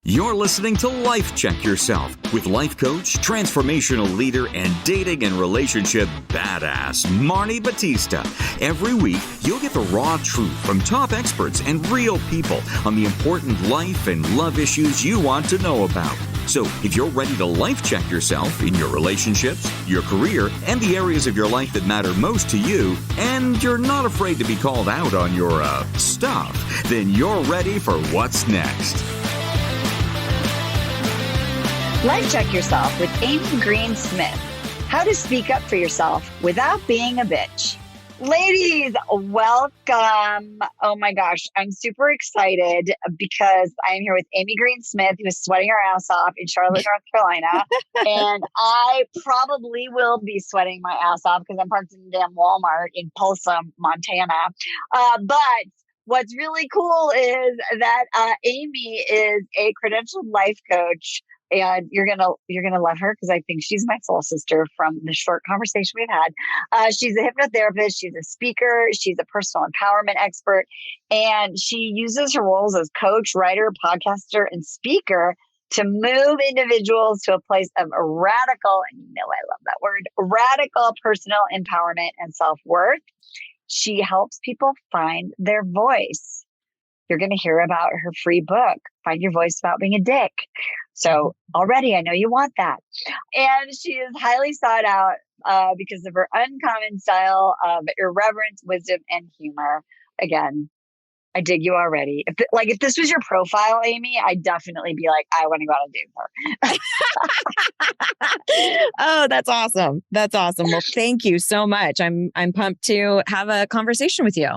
You're listening to Life Check Yourself with life coach, transformational leader, and dating and relationship badass, Marni Batista. Every week, you'll get the raw truth from top experts and real people on the important life and love issues you want to know about. So if you're ready to life check yourself in your relationships, your career, and the areas of your life that matter most to you, and you're not afraid to be called out on your stuff, then you're ready for what's next. Life Check Yourself with Amy Green Smith. How to speak up for yourself without being a bitch. Ladies, welcome. Oh my gosh, I'm super excited because I'm here with Amy Green Smith, who is sweating her ass off in Charlotte, North Carolina. And I probably will be sweating my ass off because I'm parked in the damn Walmart in Tulsa, Montana. But what's really cool is that Amy is a credentialed life coach. And you're gonna love her because I think she's my soul sister from the short conversation we've had. She's a hypnotherapist, she's a speaker, she's a personal empowerment expert, and she uses her roles as coach, writer, podcaster, and speaker to move individuals to a place of radical, and you know I love that word, radical personal empowerment and self-worth. She helps people find their voice. You're going to hear about her free book, Find Your Voice Without Being a Dick. So already I know you want that. And she is highly sought out because of her uncommon style of irreverence, wisdom, and humor. Again, I dig you already. If this was your profile, Amy, I'd definitely be like, I want to go out and date her. Oh, that's awesome. That's awesome. Well, thank you so much. I'm pumped to have a conversation with you.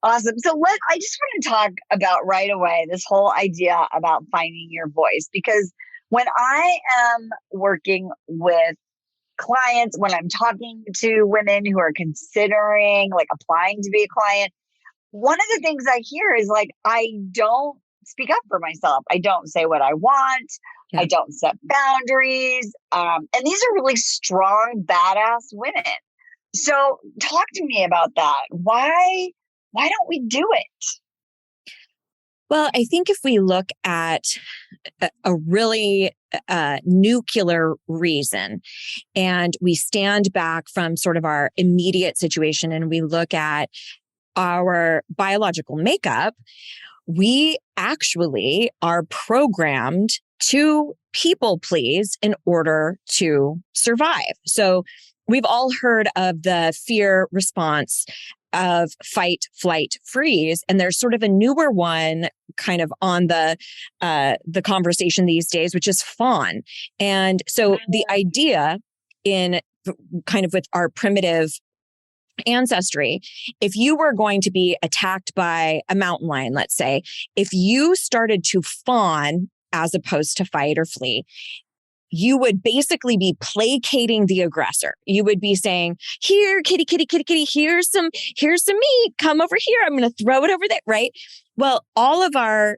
Awesome. So I just want to talk about right away this whole idea about finding your voice, because when I am working with clients, when I'm talking to women who are considering like applying to be a client, one of the things I hear is like, I don't speak up for myself. I don't say what I want. Yeah. I don't set boundaries. And these are really strong, badass women. So talk to me about that. Why don't we do it? Well, I think if we look at a really nuclear reason and we stand back from sort of our immediate situation and we look at our biological makeup, we actually are programmed to people please in order to survive. So we've all heard of the fear response of fight, flight, freeze. And there's sort of a newer one kind of on the conversation these days, which is fawn. And so the idea in kind of with our primitive ancestry, if you were going to be attacked by a mountain lion, let's say, if you started to fawn as opposed to fight or flee, you would basically be placating the aggressor. You would be saying, here, kitty, kitty, kitty, kitty, here's some meat. Come over here. I'm going to throw it over there, right? Well, all of our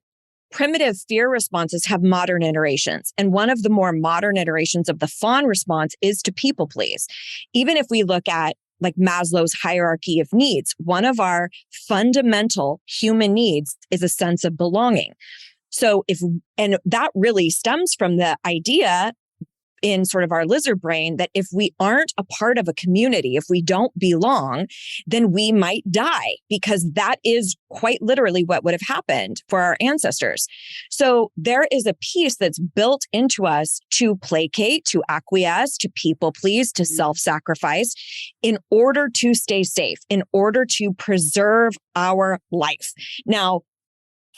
primitive fear responses have modern iterations. And one of the more modern iterations of the fawn response is to people please. Even if we look at like Maslow's hierarchy of needs, one of our fundamental human needs is a sense of belonging. So and that really stems from the idea in sort of our lizard brain that if we aren't a part of a community, if we don't belong, then we might die, because that is quite literally what would have happened for our ancestors. So there is a piece that's built into us to placate, to acquiesce, to people please, to self-sacrifice in order to stay safe, in order to preserve our life. Now,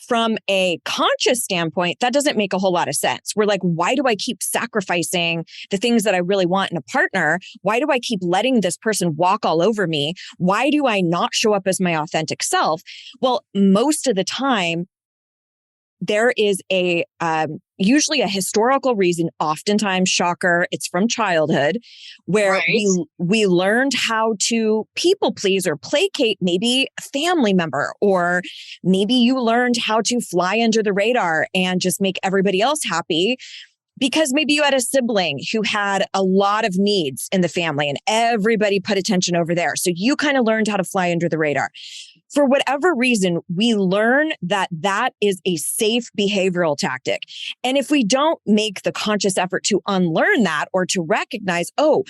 from a conscious standpoint, that doesn't make a whole lot of sense. We're like, why do I keep sacrificing the things that I really want in a partner? Why do I keep letting this person walk all over me? Why do I not show up as my authentic self? Well, most of the time, there is usually a historical reason, oftentimes, shocker, it's from childhood, where we learned how to people please or placate maybe a family member, or maybe you learned how to fly under the radar and just make everybody else happy because maybe you had a sibling who had a lot of needs in the family and everybody put attention over there. So you kind of learned how to fly under the radar. for whatever reason, we learn that that is a safe behavioral tactic. And if we don't make the conscious effort to unlearn that or to recognize, oh,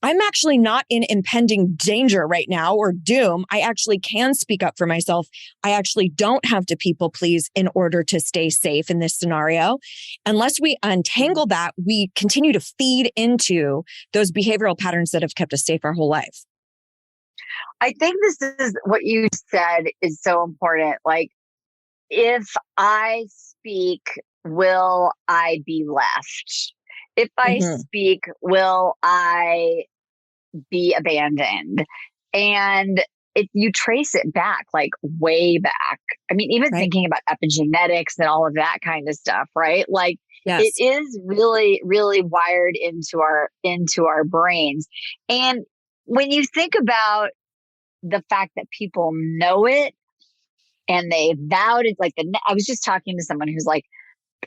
I'm actually not in impending danger right now or doom. I actually can speak up for myself. I actually don't have to people please in order to stay safe in this scenario. Unless we untangle that, we continue to feed into those behavioral patterns that have kept us safe our whole life. I think this is what you said is so important. Like, if I speak, will I be left? If I speak, will I be abandoned? And if you trace it back, like way back, I mean, even thinking about epigenetics and all of that kind of stuff, right? Like, it is really, really wired into our brains. And when you think about the fact that people know it and they vowed it, like I was just talking to someone who's like,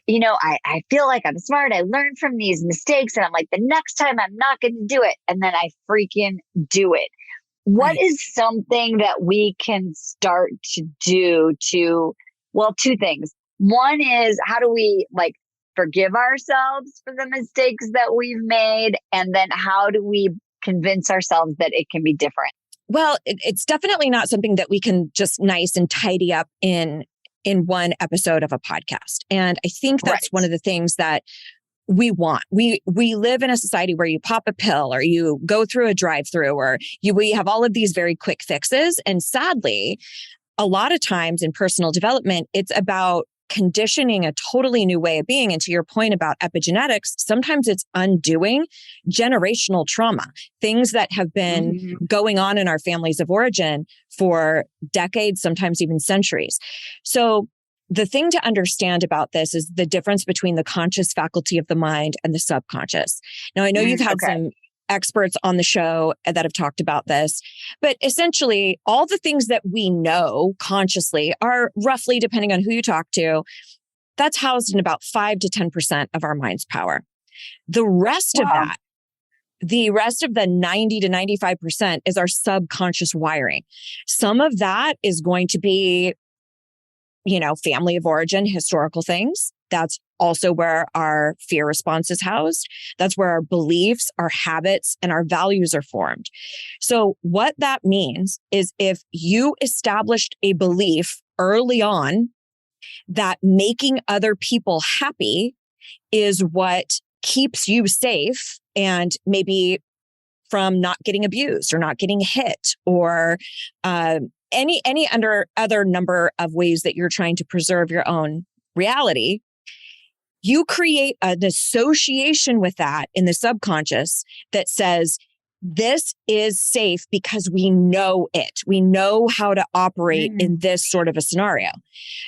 I feel like I'm smart. I learned from these mistakes. And I'm like, the next time I'm not going to do it. And then I freaking do it. What is something that we can start to do two things. One is, how do we forgive ourselves for the mistakes that we've made? And then how do we convince ourselves that it can be different? Well, it's definitely not something that we can just nice and tidy up in one episode of a podcast. And I think that's one of the things that we want. We live in a society where you pop a pill or you go through a drive-through or we have all of these very quick fixes. And sadly, a lot of times in personal development, it's about conditioning a totally new way of being. And to your point about epigenetics, sometimes it's undoing generational trauma, things that have been going on in our families of origin for decades, sometimes even centuries. So the thing to understand about this is the difference between the conscious faculty of the mind and the subconscious. Now, I know you've had some experts on the show that have talked about this, but essentially all the things that we know consciously are roughly, depending on who you talk to, that's housed in about 5 to 10% of our mind's power. The rest of that, the rest of the 90 to 95% is our subconscious wiring. Some of that is going to be, family of origin, historical things. That's also where our fear response is housed. That's where our beliefs, our habits, and our values are formed. So what that means is if you established a belief early on that making other people happy is what keeps you safe and maybe from not getting abused or not getting hit or any other number of ways that you're trying to preserve your own reality, you create an association with that in the subconscious that says, this is safe because we know it. We know how to operate in this sort of a scenario.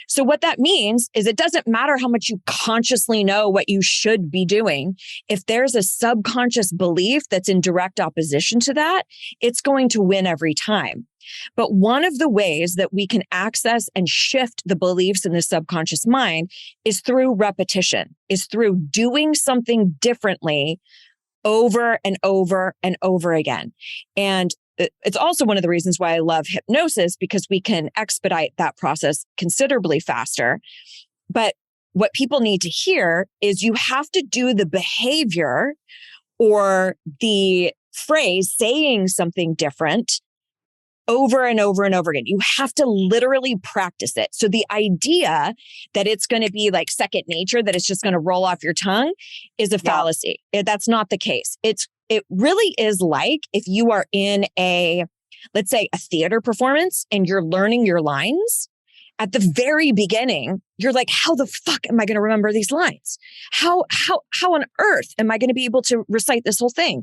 So what that means is it doesn't matter how much you consciously know what you should be doing. If there's a subconscious belief that's in direct opposition to that, it's going to win every time. But one of the ways that we can access and shift the beliefs in the subconscious mind is through repetition, is through doing something differently over and over and over again. And it's also one of the reasons why I love hypnosis, because we can expedite that process considerably faster. But what people need to hear is you have to do the behavior or the phrase saying something different over and over and over again. You have to literally practice it. So the idea that it's going to be like second nature, that it's just going to roll off your tongue is a fallacy. That's not the case. It really is like if you are in let's say a theater performance and you're learning your lines. At the very beginning, you're like, how the fuck am I going to remember these lines? How on earth am I going to be able to recite this whole thing?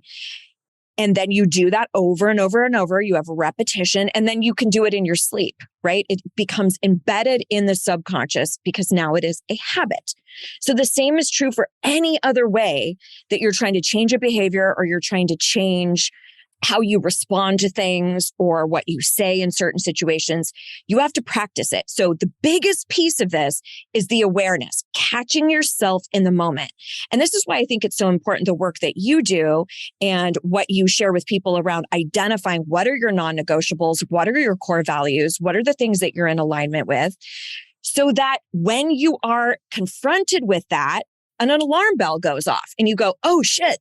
And then you do that over and over and over. You have a repetition, and then you can do it in your sleep, right? It becomes embedded in the subconscious because now it is a habit. So the same is true for any other way that you're trying to change a behavior or you're trying to change how you respond to things or what you say in certain situations. You have to practice it. So the biggest piece of this is the awareness, catching yourself in the moment. And this is why I think it's so important, the work that you do and what you share with people around identifying what are your non-negotiables, what are your core values, what are the things that you're in alignment with, so that when you are confronted with that, an alarm bell goes off and you go, oh shit,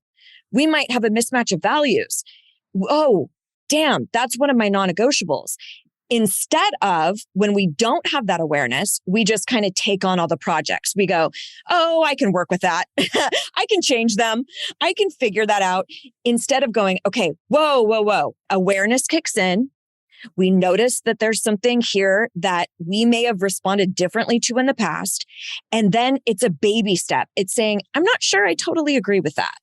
we might have a mismatch of values. Oh, damn, that's one of my non-negotiables. Instead of when we don't have that awareness, we just kind of take on all the projects. We go, oh, I can work with that. I can change them. I can figure that out. Instead of going, okay, whoa. Awareness kicks in. We notice that there's something here that we may have responded differently to in the past. And then it's a baby step. It's saying, I'm not sure I totally agree with that.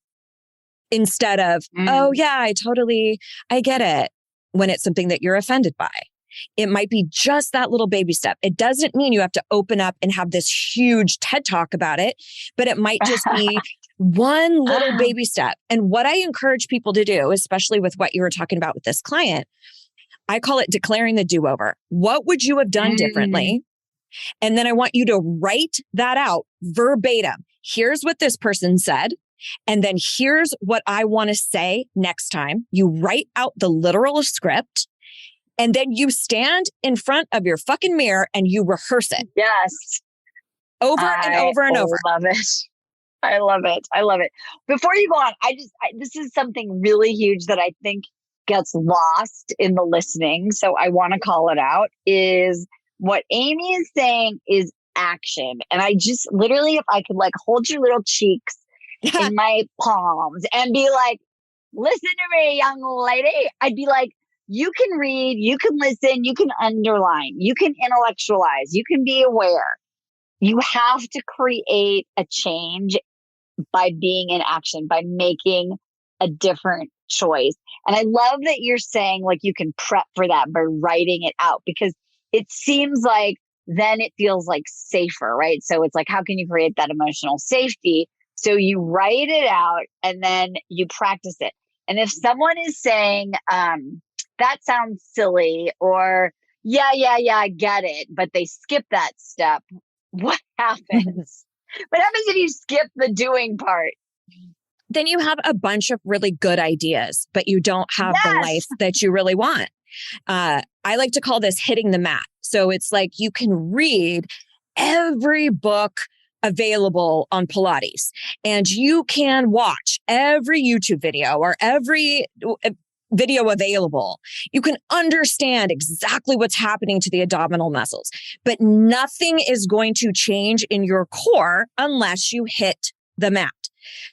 Instead of, oh yeah, I get it, when it's something that you're offended by. It might be just that little baby step. It doesn't mean you have to open up and have this huge TED talk about it, but it might just be one little baby step. And what I encourage people to do, especially with what you were talking about with this client, I call it declaring the do-over. What would you have done differently? And then I want you to write that out verbatim. Here's what this person said. And then here's what I want to say next time. You write out the literal script and then you stand in front of your fucking mirror and you rehearse it. Yes. Over and over and over. I love it. I love it. I love it. Before you go on, this is something really huge that I think gets lost in the listening. So I want to call it out, is what Amy is saying is action. And I just literally, if I could like hold your little cheeks in my palms and be like, listen to me, young lady. I'd be like, you can read, you can listen, you can underline, you can intellectualize, you can be aware. You have to create a change by being in action, by making a different choice. And I love that you're saying like you can prep for that by writing it out, because it seems like then it feels like safer, right? So it's like, how can you create that emotional safety? So you write it out and then you practice it. And if someone is saying, that sounds silly, or yeah, I get it, but they skip that step, what happens? What happens if you skip the doing part? Then you have a bunch of really good ideas, but you don't have the life that you really want. I like to call this hitting the mat. So it's like you can read every book available on Pilates, and you can watch every YouTube video or every video available. You can understand exactly what's happening to the abdominal muscles, but nothing is going to change in your core unless you hit the mat.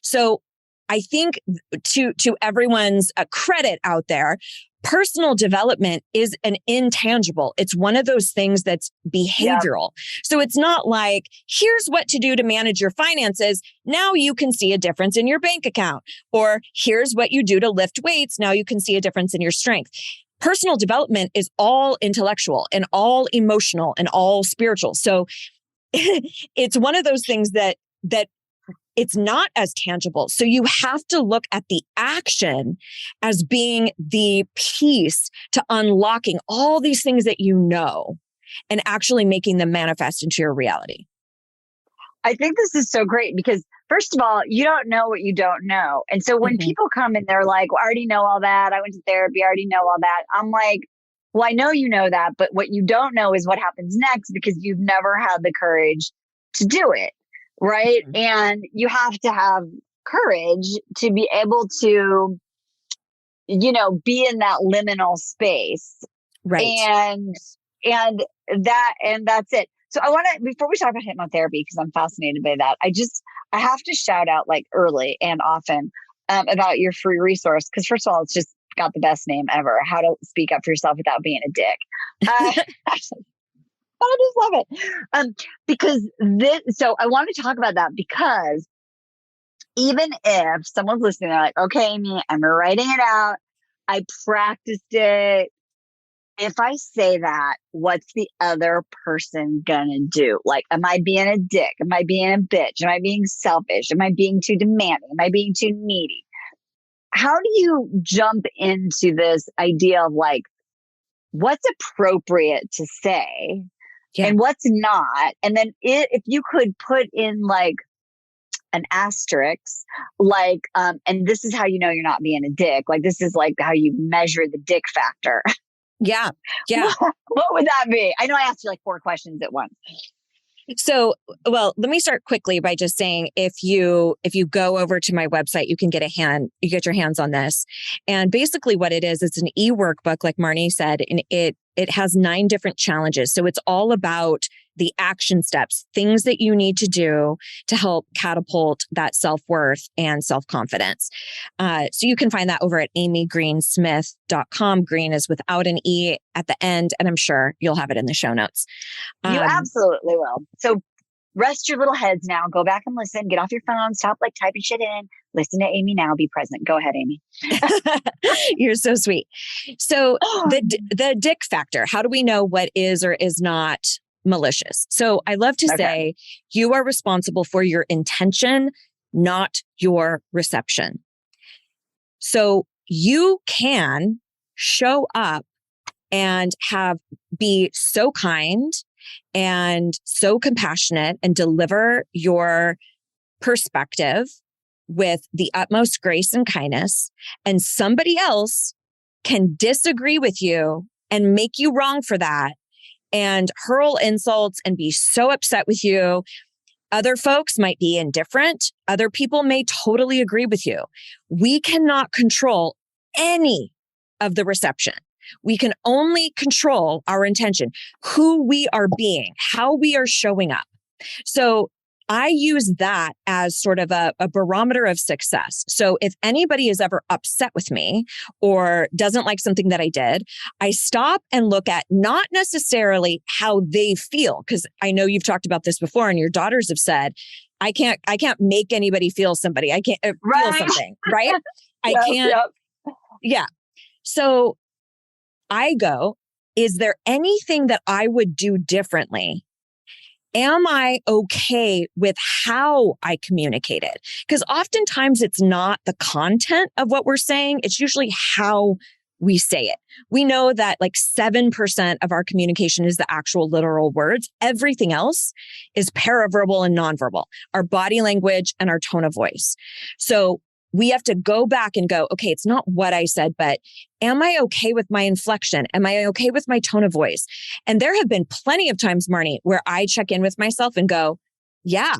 So I think to everyone's credit out there, personal development is an intangible. It's one of those things that's behavioral. Yep. So it's not like, here's what to do to manage your finances. Now you can see a difference in your bank account. Or here's what you do to lift weights. Now you can see a difference in your strength. Personal development is all intellectual and all emotional and all spiritual. So it's one of those things that it's not as tangible. So you have to look at the action as being the piece to unlocking all these things that you know and actually making them manifest into your reality. I think this is so great because, first of all, you don't know what you don't know. And so when people come and they're like, well, I already know all that. I went to therapy. I already know all that. I'm like, well, I know you know that, but what you don't know is what happens next, because you've never had the courage to do it. Right. And you have to have courage to be able to, be in that liminal space. Right. And that's it. So I want to, before we talk about hypnotherapy, because I'm fascinated by that, I have to shout out like early and often about your free resource. Because first of all, it's just got the best name ever. How to speak up for yourself without being a dick. I just love it. So I want to talk about that, because even if someone's listening, they're like, okay, Amy, I'm writing it out. I practiced it. If I say that, what's the other person gonna do? Like, am I being a dick? Am I being a bitch? Am I being selfish? Am I being too demanding? Am I being too needy? how do you jump into this idea of like, what's appropriate to say and what's not? And then if you could put in like an asterisk, like, and this is how you know you're not being a dick. Like, this is like how you measure the dick factor. Yeah. What would that be? I know I asked you like 4 questions at once. So, well, let me start quickly by just saying, if you go over to my website, you get your hands on this. And basically what it is, it's an e-workbook, like Marni said, and it has 9 different challenges. So it's all about the action steps, things that you need to do to help catapult that self-worth and self-confidence. So you can find that over at amygreensmith.com. Green is without an E at the end, and I'm sure you'll have it in the show notes. You absolutely will. So rest your little heads now. Go back and listen. Get off your phone. Stop like typing shit in. Listen to Amy now. Be present. Go ahead, Amy. You're so sweet. So the dick factor, how do we know what is or is not malicious? So I love to say you are responsible for your intention, not your reception. So you can show up and be so kind and so compassionate and deliver your perspective with the utmost grace and kindness, and somebody else can disagree with you and make you wrong for that and hurl insults and be so upset with you. Other folks might be indifferent. Other people may totally agree with you. We cannot control any of the reception. We can only control our intention, who we are being, how we are showing up. So I use that as sort of a barometer of success. So if anybody is ever upset with me or doesn't like something that I did, I stop and look at not necessarily how they feel, because I know you've talked about this before and your daughters have said, I can't make anybody feel somebody. I can't feel something, right? I can't. Yep. Yeah. So I go, is there anything that I would do differently? Am I okay with how I communicate it? Because oftentimes it's not the content of what we're saying. It's usually how we say it. We know that like 7% of our communication is the actual literal words. Everything else is paraverbal and nonverbal, our body language and our tone of voice. So we have to go back and go, okay, it's not what I said, but am I okay with my inflection? Am I okay with my tone of voice? And there have been plenty of times, Marni, where I check in with myself and go, yeah,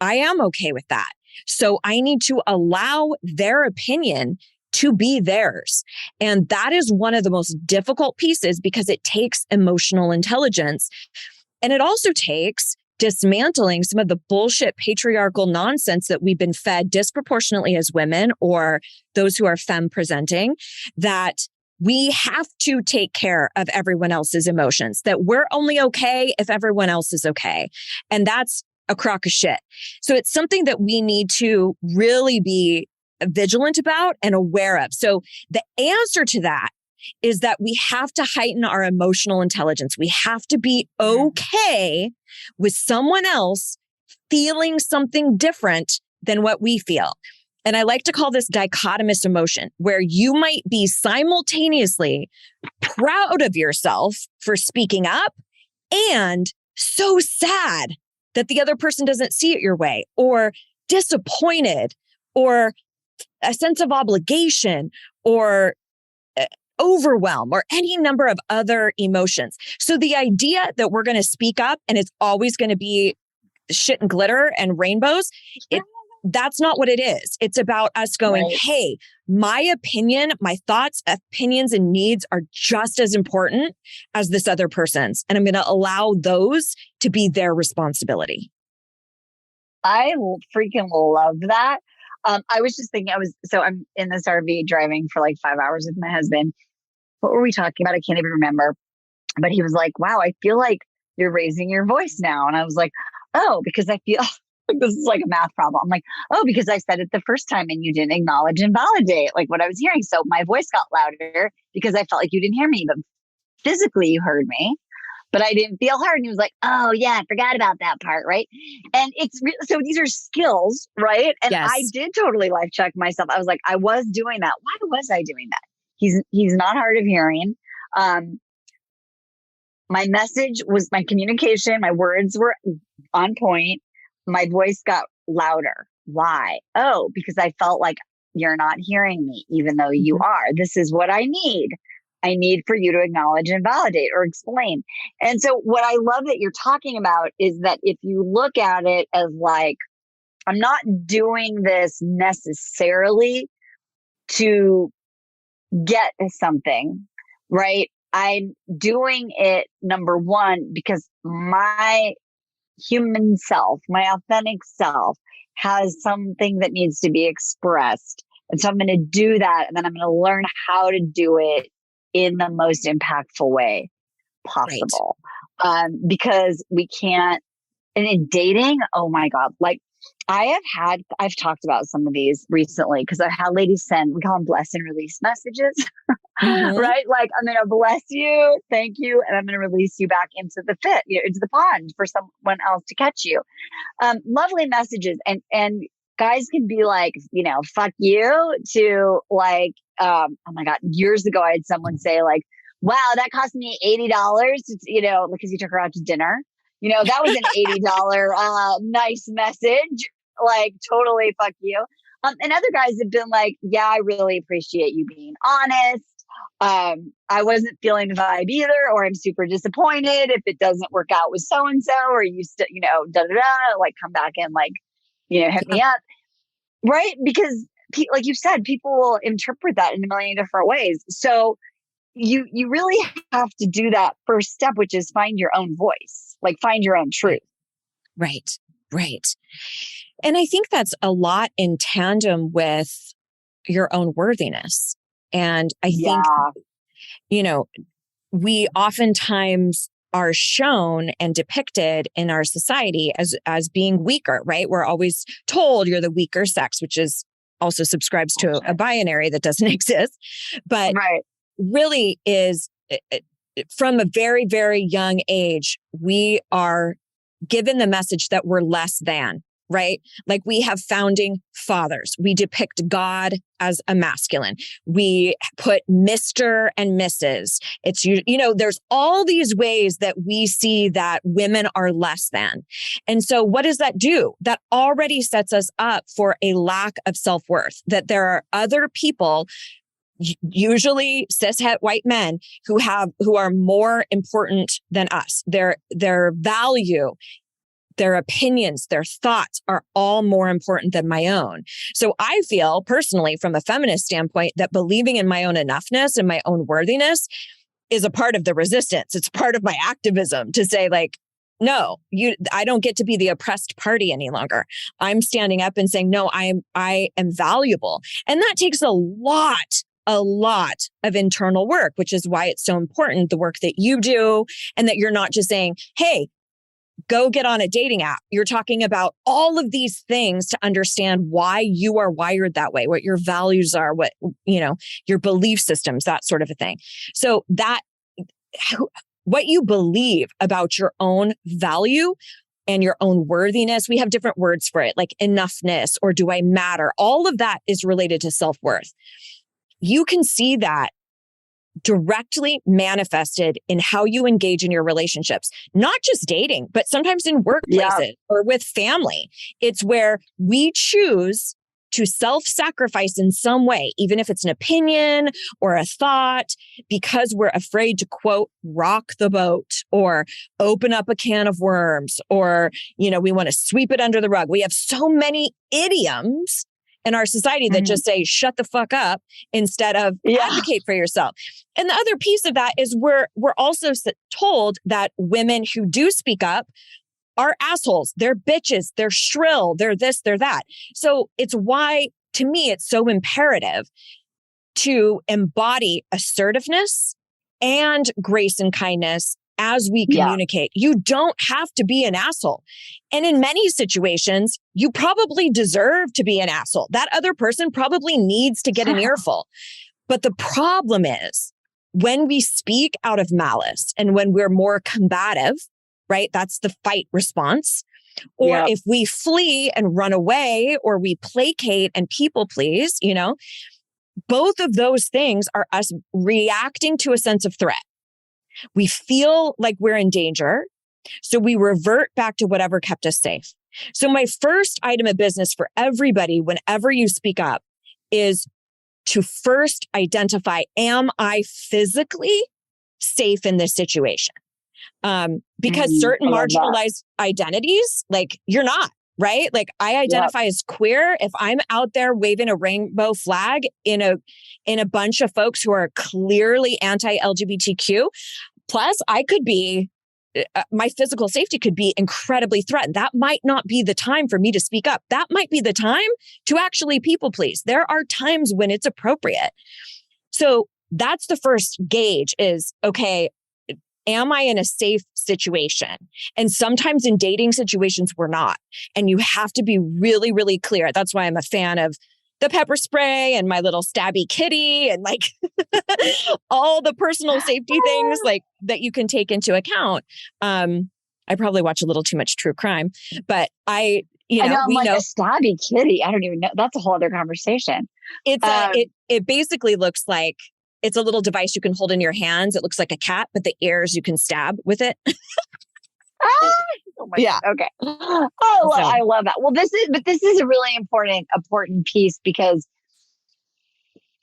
I am okay with that. So I need to allow their opinion to be theirs. And that is one of the most difficult pieces because it takes emotional intelligence. And it also takes dismantling some of the bullshit patriarchal nonsense that we've been fed disproportionately as women or those who are femme presenting, that we have to take care of everyone else's emotions, that we're only okay if everyone else is okay. And that's a crock of shit. So it's something that we need to really be vigilant about and aware of. So the answer to that is that we have to heighten our emotional intelligence. We have to be okay with someone else feeling something different than what we feel. And I like to call this dichotomous emotion, where you might be simultaneously proud of yourself for speaking up and so sad that the other person doesn't see it your way, or disappointed, or a sense of obligation, or overwhelm, or any number of other emotions. So the idea that we're going to speak up and it's always going to be shit and glitter and rainbows, that's not what it is. It's about us going, hey, my opinion, my thoughts, opinions, and needs are just as important as this other person's. And I'm going to allow those to be their responsibility. I freaking love that. I was just thinking, I'm in this RV driving for like 5 hours with my husband. What were we talking about? I can't even remember. But he was like, wow, I feel like you're raising your voice now. And I was like, oh, because I feel like this is like a math problem. I'm like, oh, because I said it the first time and you didn't acknowledge and validate like what I was hearing. So my voice got louder because I felt like you didn't hear me, but physically you heard me. but I didn't feel hurt. And he was like, oh yeah, I forgot about that part. Right. And so these are skills, right? And Yes. I did totally life check myself. I was like, I was doing that. Why was I doing that? He's not hard of hearing. My message was my communication. My words were on point. My voice got louder. Why? Oh, because I felt like you're not hearing me, even though you are. This is what I need. I need for you to acknowledge and validate or explain. And so what I love that you're talking about is that if you look at it as like, I'm not doing this necessarily to get something, right? I'm doing it, number one, because my human self, my authentic self has something that needs to be expressed. And so I'm going to do that. And then I'm going to learn how to do it in the most impactful way possible. Right. Because we can't, and in dating, oh my God, like I've talked about some of these recently because I've had ladies send, we call them bless and release messages, right? Like, I'm going to bless you, thank you, and I'm going to release you back into the into the pond for someone else to catch you. Lovely messages. And guys can be like, fuck you, to like, oh my God, years ago, I had someone say like, wow, that cost me $80, because you took her out to dinner. That was an $80 nice message, like totally fuck you. And other guys have been like, yeah, I really appreciate you being honest. I wasn't feeling the vibe either, or I'm super disappointed if it doesn't work out with so-and-so, or you still, like come back and like, hit me up. Right. Because like you said, people will interpret that in a million different ways. So you really have to do that first step, which is find your own voice, like find your own truth. Right. And I think that's a lot in tandem with your own worthiness. And I think, we oftentimes are shown and depicted in our society as being weaker, right? We're always told you're the weaker sex, which is also subscribes to a binary that doesn't exist, but really is from a very, very young age, we are given the message that we're less than, right? Like we have founding fathers. We depict God as a masculine. We put Mr. and Mrs. It's, there's all these ways that we see that women are less than. And so what does that do? That already sets us up for a lack of self-worth, that there are other people, usually cishet white men, who are more important than us. Their value, their opinions, their thoughts are all more important than my own. So I feel personally, from a feminist standpoint, that believing in my own enoughness and my own worthiness is a part of the resistance. It's part of my activism to say like, no, I don't get to be the oppressed party any longer. I'm standing up and saying, no, I am valuable. And that takes a lot of internal work, which is why it's so important, the work that you do, and that you're not just saying, hey, go get on a dating app. You're talking about all of these things to understand why you are wired that way, what your values are, what, your belief systems, that sort of a thing. So what you believe about your own value and your own worthiness, we have different words for it, like enoughness or do I matter? All of that is related to self-worth. You can see that directly manifested in how you engage in your relationships, not just dating, but sometimes in workplaces or with family. It's where we choose to self-sacrifice in some way, even if it's an opinion or a thought, because we're afraid to, quote, rock the boat or open up a can of worms, or, we want to sweep it under the rug. We have so many idioms in our society that just say, shut the fuck up instead of advocate for yourself. And the other piece of that is we're also told that women who do speak up are assholes. They're bitches. They're shrill. They're this, they're that. So it's why, to me, it's so imperative to embody assertiveness and grace and kindness as we communicate. You don't have to be an asshole. And in many situations, you probably deserve to be an asshole. That other person probably needs to get an earful. But the problem is when we speak out of malice and when we're more combative, right? That's the fight response. Or Yep. if we flee and run away, or we placate and people please, both of those things are us reacting to a sense of threat. We feel like we're in danger. So we revert back to whatever kept us safe. So my first item of business for everybody, whenever you speak up, is to first identify, am I physically safe in this situation? Because certain marginalized identities, like you're not, right? Like I identify as queer. If I'm out there waving a rainbow flag in a bunch of folks who are clearly anti-LGBTQ, plus I could be, my physical safety could be incredibly threatened. That might not be the time for me to speak up. That might be the time to actually people please. There are times when it's appropriate. So that's the first gauge is, okay, am I in a safe situation? And sometimes in dating situations, we're not. And you have to be really, really clear. That's why I'm a fan of the pepper spray and my little stabby kitty and like all the personal safety things like that you can take into account. I probably watch a little too much true crime, but I know, I'm like a stabby kitty. I don't even know. That's a whole other conversation. It's it basically looks like it's a little device you can hold in your hands. It looks like a cat, but the ears you can stab with it. Oh my God. Okay. I love that. Well, this is a really important piece because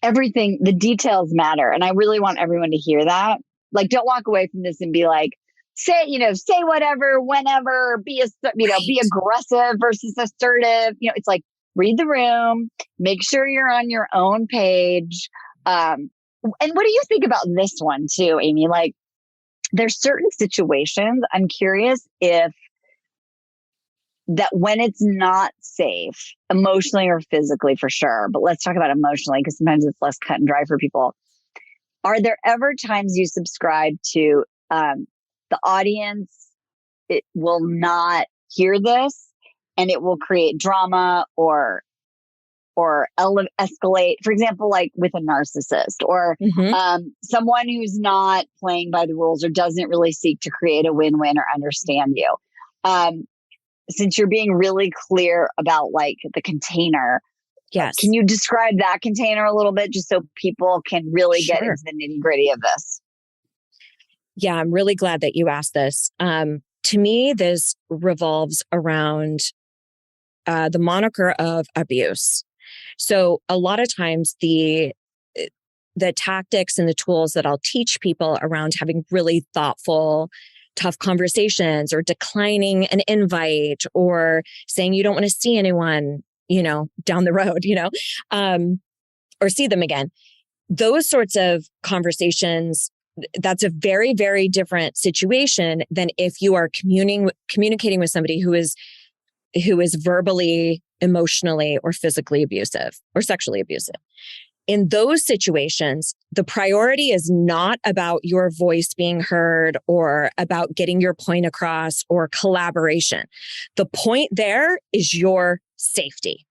the details matter. And I really want everyone to hear that. Like, don't walk away from this and be like, say whatever, whenever, be aggressive versus assertive. It's like, read the room, make sure you're on your own page. And what do you think about this one too, Amy? Like, there's certain situations, I'm curious if that when it's not safe, emotionally or physically for sure, but let's talk about emotionally because sometimes it's less cut and dry for people. Are there ever times you subscribe to the audience, it will not hear this and it will create drama or escalate, for example, like with a narcissist or someone who's not playing by the rules or doesn't really seek to create a win-win or understand you. Since you're being really clear about like the container, yes, can you describe that container a little bit just so people can really get Sure. into the nitty-gritty of this? Yeah, I'm really glad that you asked this. To me, this revolves around the moniker of abuse. So a lot of times the tactics and the tools that I'll teach people around having really thoughtful, tough conversations or declining an invite or saying you don't want to see anyone, down the road, or see them again. Those sorts of conversations, that's a very, very different situation than if you are communicating with somebody who is verbally, emotionally, or physically abusive or sexually abusive. In those situations, the priority is not about your voice being heard or about getting your point across or collaboration. The point there is your safety.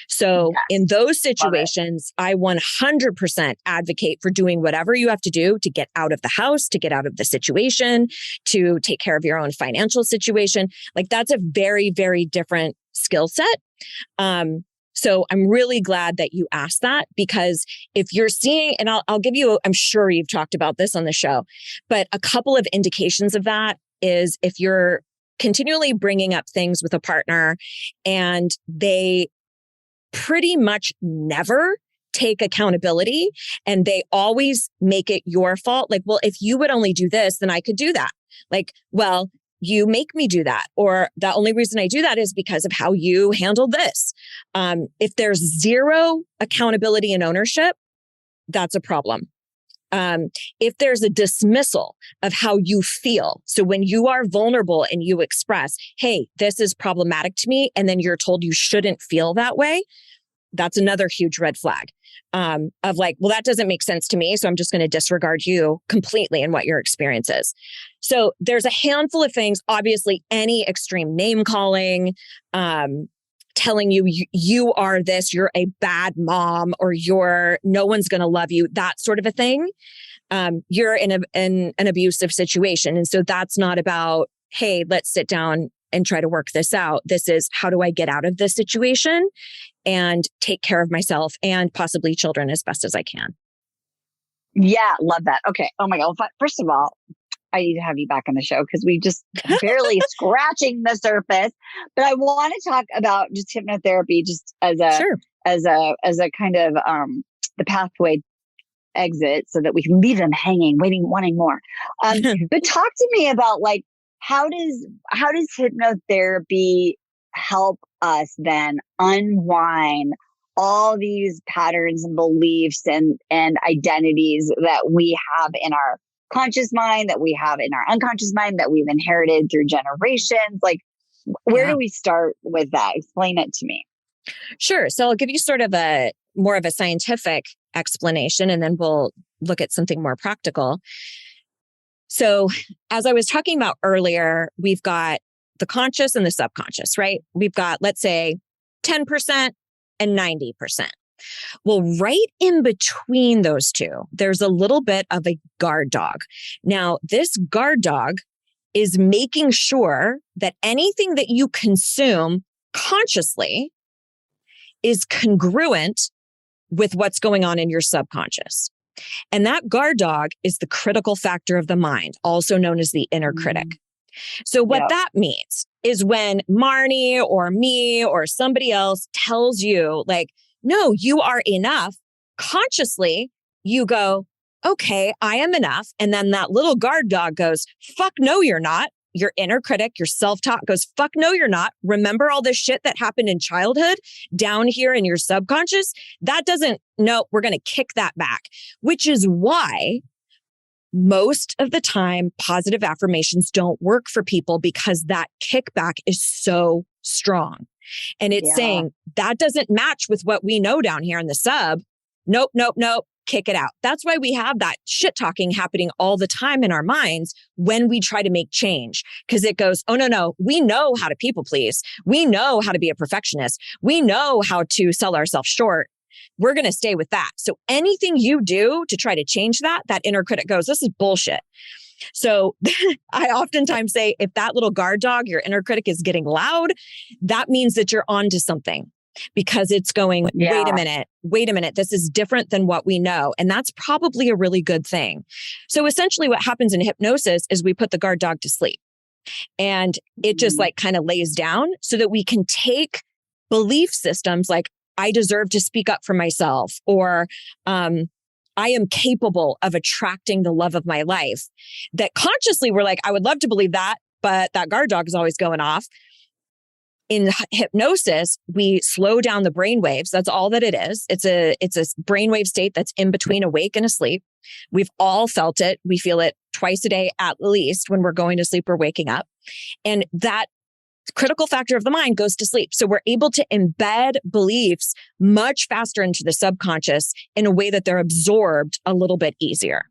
So in those situations, I 100% advocate for doing whatever you have to do to get out of the house, to get out of the situation, to take care of your own financial situation. Like that's a very, very different skill set. So I'm really glad that you asked that because if you're seeing, and I'll give you, I'm sure you've talked about this on the show, but a couple of indications of that is if you're continually bringing up things with a partner and they pretty much never take accountability and they always make it your fault. Like, well, if you would only do this, then I could do that. Like, well, you make me do that. Or the only reason I do that is because of how you handled this. If there's zero accountability and ownership, that's a problem. If there's a dismissal of how you feel. So when you are vulnerable and you express, hey, this is problematic to me, and then you're told you shouldn't feel that way, that's another huge red flag of like, well, that doesn't make sense to me. So I'm just going to disregard you completely and what your experience is. So there's a handful of things, obviously any extreme name calling, telling you are this, you're a bad mom, or no one's going to love you, that sort of a thing. you're in an abusive situation. And so that's not about, hey, let's sit down and try to work this out. This is, how do I get out of this situation and take care of myself and possibly children as best as I can? Yeah, love that. Okay. Oh my God. Well, first of all, I need to have you back on the show because we just barely scratching the surface. But I want to talk about just hypnotherapy, just as a Sure. as a kind of the pathway exit, so that we can leave them hanging, wanting more. But talk to me about, like, how does hypnotherapy help us then unwind all these patterns and beliefs and identities that we have in our conscious mind, that we have in our unconscious mind, that we've inherited through generations? Like, where do we start with that? Explain it to me. Sure. So I'll give you sort of a more of a scientific explanation, and then we'll look at something more practical. So as I was talking about earlier, we've got the conscious and the subconscious, right? We've got, let's say, 10% and 90%. Well, right in between those two, there's a little bit of a guard dog. Now, this guard dog is making sure that anything that you consume consciously is congruent with what's going on in your subconscious. And that guard dog is the critical factor of the mind, also known as the inner critic. So what that means is when Marni or me or somebody else tells you, like, no, you are enough, consciously, you go, okay, I am enough. And then that little guard dog goes, fuck no, you're not. Your inner critic, your self-talk goes, fuck no, you're not. Remember all this shit that happened in childhood down here in your subconscious? That doesn't, no, we're going to kick that back, which is why most of the time positive affirmations don't work for people, because that kickback is so strong. And it's saying that doesn't match with what we know down here in the sub. Nope, nope, nope. Kick it out. That's why we have that shit talking happening all the time in our minds when we try to make change. Because it goes, oh, no, we know how to people please. We know how to be a perfectionist. We know how to sell ourselves short. We're going to stay with that. So anything you do to try to change that inner critic goes, this is bullshit. So I oftentimes say, if that little guard dog, your inner critic, is getting loud, that means that you're onto something. Because it's going, wait a minute, this is different than what we know. And that's probably a really good thing. So essentially what happens in hypnosis is we put the guard dog to sleep, and it just like kind of lays down so that we can take belief systems like, I deserve to speak up for myself, or I am capable of attracting the love of my life, that consciously we're like, I would love to believe that, but that guard dog is always going off. In hypnosis, we slow down the brain waves. That's all that it is. It's a brainwave state that's in between awake and asleep. We've all felt it. We feel it twice a day at least when we're going to sleep or waking up. And that critical factor of the mind goes to sleep. So we're able to embed beliefs much faster into the subconscious in a way that they're absorbed a little bit easier.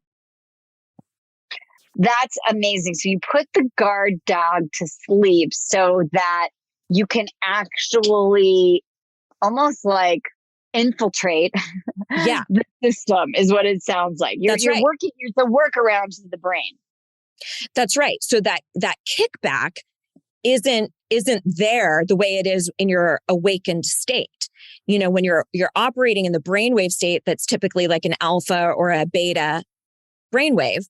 That's amazing. So you put the guard dog to sleep so that you can actually almost like infiltrate the system, is what it sounds like. You're working, it's a workaround to the brain. That's right. So that kickback isn't there the way it is in your awakened state. You know, when you're operating in the brainwave state, that's typically like an alpha or a beta brainwave.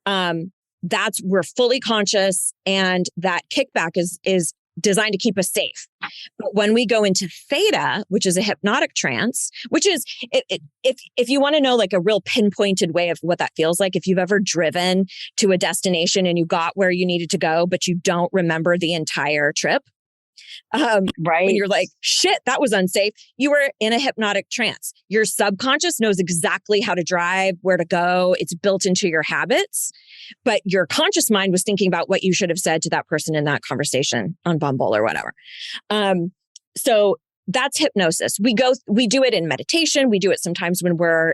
We're fully conscious, and that kickback is designed to keep us safe. But when we go into theta, which is a hypnotic trance, which is, if you want to know like a real pinpointed way of what that feels like, if you've ever driven to a destination and you got where you needed to go, but you don't remember the entire trip, right? When you're like, shit, that was unsafe. You were in a hypnotic trance. Your subconscious knows exactly how to drive, where to go. It's built into your habits. But your conscious mind was thinking about what you should have said to that person in that conversation on Bumble or whatever. So that's hypnosis. We do it in meditation. We do it sometimes when we're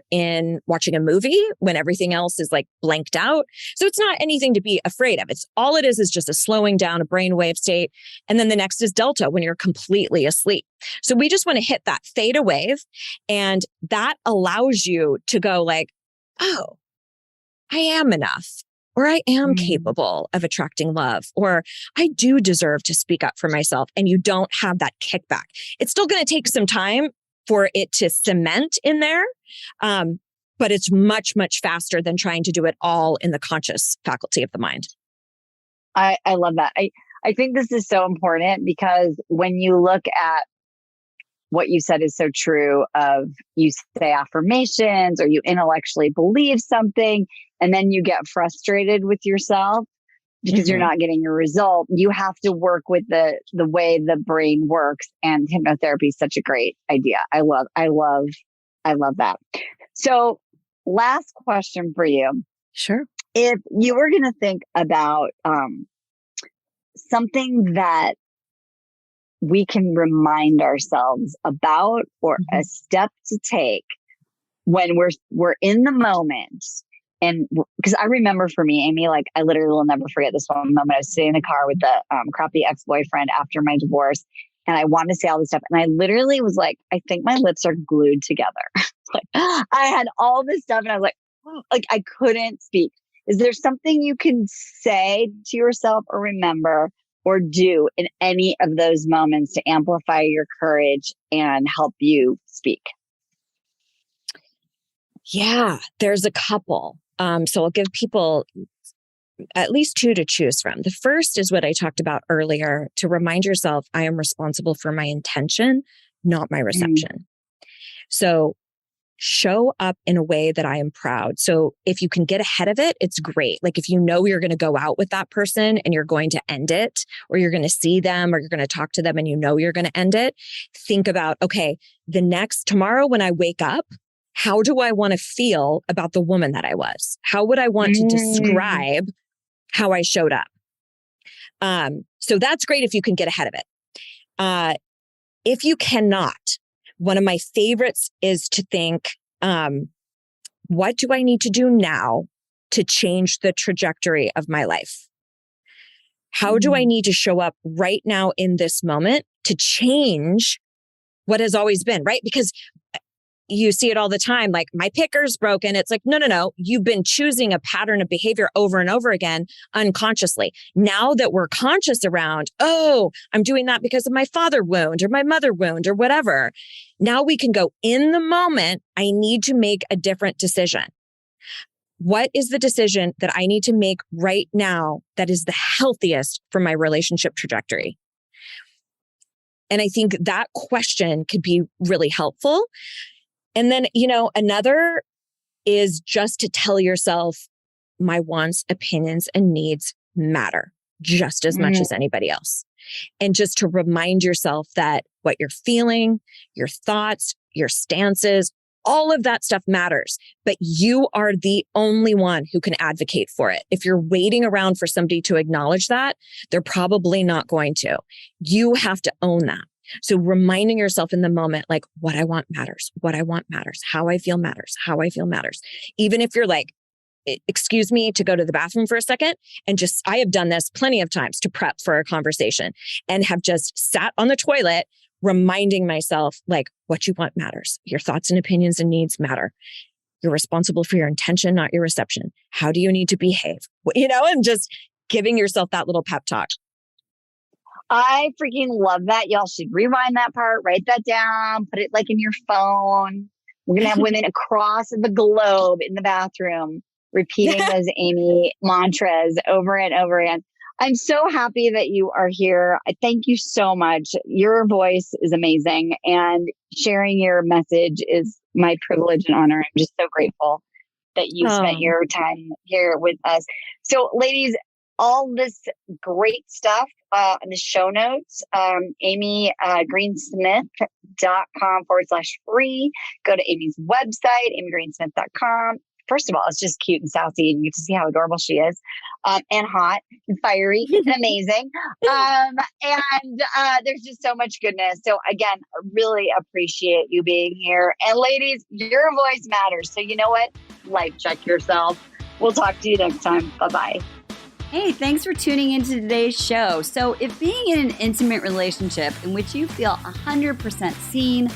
watching a movie, when everything else is like blanked out. So it's not anything to be afraid of. All it is just a slowing down, a brainwave state. And then the next is delta, when you're completely asleep. So we just want to hit that theta wave. And that allows you to go like, oh, I am enough, or I am capable of attracting love, or I do deserve to speak up for myself. And you don't have that kickback. It's still going to take some time for it to cement in there. But it's much, much faster than trying to do it all in the conscious faculty of the mind. I love that. I think this is so important because when you look at what you said is so true of you say affirmations or you intellectually believe something and then you get frustrated with yourself because you're not getting your result. You have to work with the way the brain works, and hypnotherapy is such a great idea. I love that. So last question for you. Sure. If you were going to think about something that we can remind ourselves about or a step to take when we're in the moment. And because I remember for me, Amy, like I literally will never forget this one moment. I was sitting in the car with the crappy ex-boyfriend after my divorce, and I wanted to say all this stuff. And I literally was like, I think my lips are glued together. Like I had all this stuff and I was like I couldn't speak. Is there something you can say to yourself or remember or do in any of those moments to amplify your courage and help you speak? Yeah, there's a couple. So I'll give people at least two to choose from. The first is what I talked about earlier, to remind yourself, I am responsible for my intention, not my reception. So show up in a way that I am proud. So if you can get ahead of it, it's great. Like if you know you're going to go out with that person and you're going to end it, or you're going to see them or you're going to talk to them and you know you're going to end it, think about, okay, tomorrow when I wake up, how do I want to feel about the woman that I was? How would I want to describe how I showed up? So that's great if you can get ahead of it. If you cannot, one of my favorites is to think, what do I need to do now to change the trajectory of my life? How do I need to show up right now in this moment to change what has always been, right? Because you see it all the time, like my picker's broken. It's like, no. You've been choosing a pattern of behavior over and over again unconsciously. Now that we're conscious around, oh, I'm doing that because of my father wound or my mother wound or whatever. Now we can go in the moment. I need to make a different decision. What is the decision that I need to make right now that is the healthiest for my relationship trajectory? And I think that question could be really helpful. And then, another is just to tell yourself, my wants, opinions, and needs matter just as much as anybody else. And just to remind yourself that what you're feeling, your thoughts, your stances, all of that stuff matters, but you are the only one who can advocate for it. If you're waiting around for somebody to acknowledge that, they're probably not going to. You have to own that. So reminding yourself in the moment, like what I want matters, what I want matters, how I feel matters, how I feel matters. Even if you're like, excuse me to go to the bathroom for a second, and I have done this plenty of times to prep for a conversation and have just sat on the toilet, reminding myself like what you want matters. Your thoughts and opinions and needs matter. You're responsible for your intention, not your reception. How do you need to behave? And just giving yourself that little pep talk. I freaking love that. Y'all should rewind that part, write that down, put it like in your phone. We're going to have women across the globe in the bathroom repeating those Amy mantras over and over again. I'm so happy that you are here. I thank you so much. Your voice is amazing, and sharing your message is my privilege and honor. I'm just so grateful that you spent your time here with us. So ladies, all this great stuff in the show notes, amygreensmith.com/free. Go to Amy's website, amygreensmith.com. First of all, it's just cute and sassy, and you get to see how adorable she is, and hot and fiery and amazing. And there's just so much goodness. So again, I really appreciate you being here. And ladies, your voice matters. So you know what? Life check yourself. We'll talk to you next time. Bye-bye. Hey, thanks for tuning into today's show. So if being in an intimate relationship in which you feel 100% seen,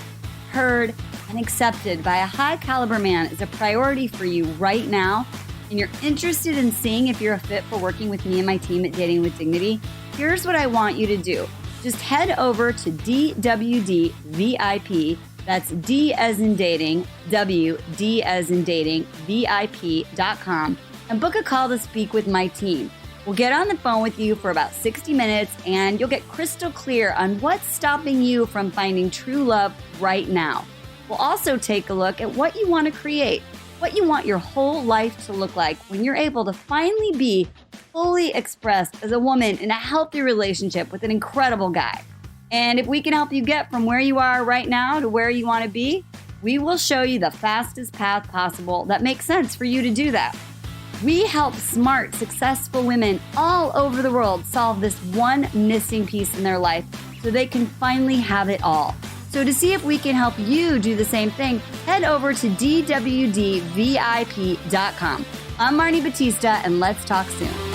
heard, and accepted by a high caliber man is a priority for you right now, and you're interested in seeing if you're a fit for working with me and my team at Dating with Dignity, here's what I want you to do. Just head over to DWD VIP, that's D as in dating, W, D as in dating, VIP.com, and book a call to speak with my team. We'll get on the phone with you for about 60 minutes, and you'll get crystal clear on what's stopping you from finding true love right now. We'll also take a look at what you want to create, what you want your whole life to look like when you're able to finally be fully expressed as a woman in a healthy relationship with an incredible guy. And if we can help you get from where you are right now to where you want to be, we will show you the fastest path possible that makes sense for you to do that. We help smart, successful women all over the world solve this one missing piece in their life so they can finally have it all. So to see if we can help you do the same thing, head over to DWDVIP.com. I'm Marni Batista, and let's talk soon.